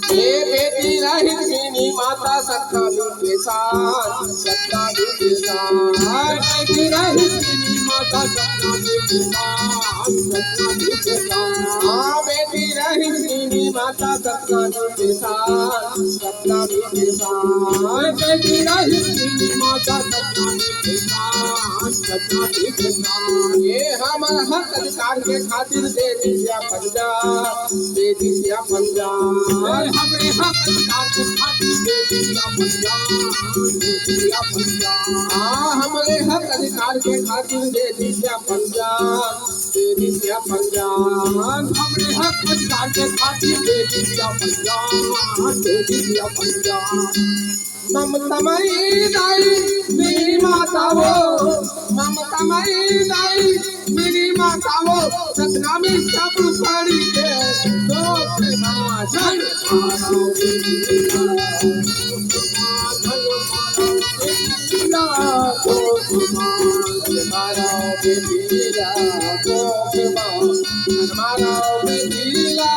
बेटी रहित कीनी माता सतनामी के साथ, सतनामी के साथ। बेटी रहित कीनी माता सतनामी के साथ, सतनामी के साथ। हाँ बेटी रहित कीनी माता सतनामी के साथ, सतनामी के साथ। बेटी रहित कीनी माता सतनामी के साथ, सतनामी के साथ। ये हमारा हक अधिकार के खातिर दे दिया पंजाब, दे दिया पंजाब। हमरे हक अधिकार के खातिर दे दिया पंजाब, दे दिया पंजाब। हाँ हमरे हक अधिकार के खातिर दे दिया पंजाब, दे दिया पंजाब। हमरे हक अधिकार के खातिर दे दिया पंजाब, दे दिया पंजाब। ममता मई दाई मेरी माता वो, ममता मई दाई मेरी माता वो। सतनामी सब पड़ी के दोस्त भाषण मारो बेटीला, मारो बेटीला मारो बेटीला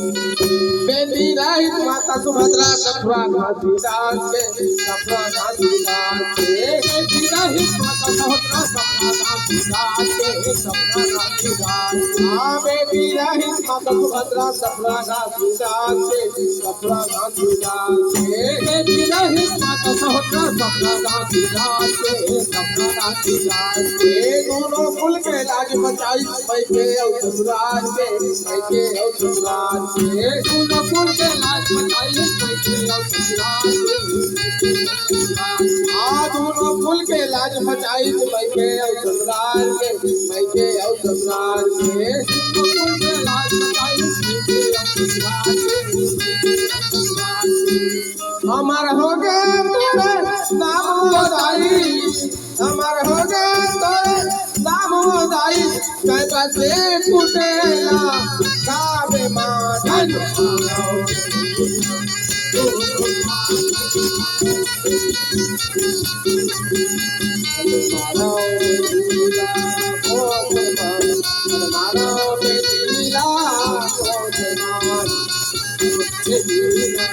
बेटी रहित माता सुभद्रा सफरा घासीदास के, सफरा घासीदास के। बेटी रहित माता सुभद्रा सफरा घासीदास के, सफरा घासीदास। हाँ बेटी रहित माता सुभद्रा सफरा घासीदास के, सफरा घासीदास के। बेटी रहित माता सुभद्रा सफरा घासीदास के, सफरा घासीदास के। दोनों कुल के लाज बचाई पैके और ससुराल के, पैके और ससुराल के। दोनों कुल के लाज बचाई पैके और ससुराल के। हाँ दोनों कुल के लाज बचाई पैके और ससुराल के, पैके और ससुराल के। दोनों कुल के लाज बचाई पैके और ससुराल के, हमार हो गए तोरे नाम बधाई, हमार हो गए तोरे नाम बधाई। कैसे फुटेला काबे माधन मारो बेटीला मारो बेटीला बेटीला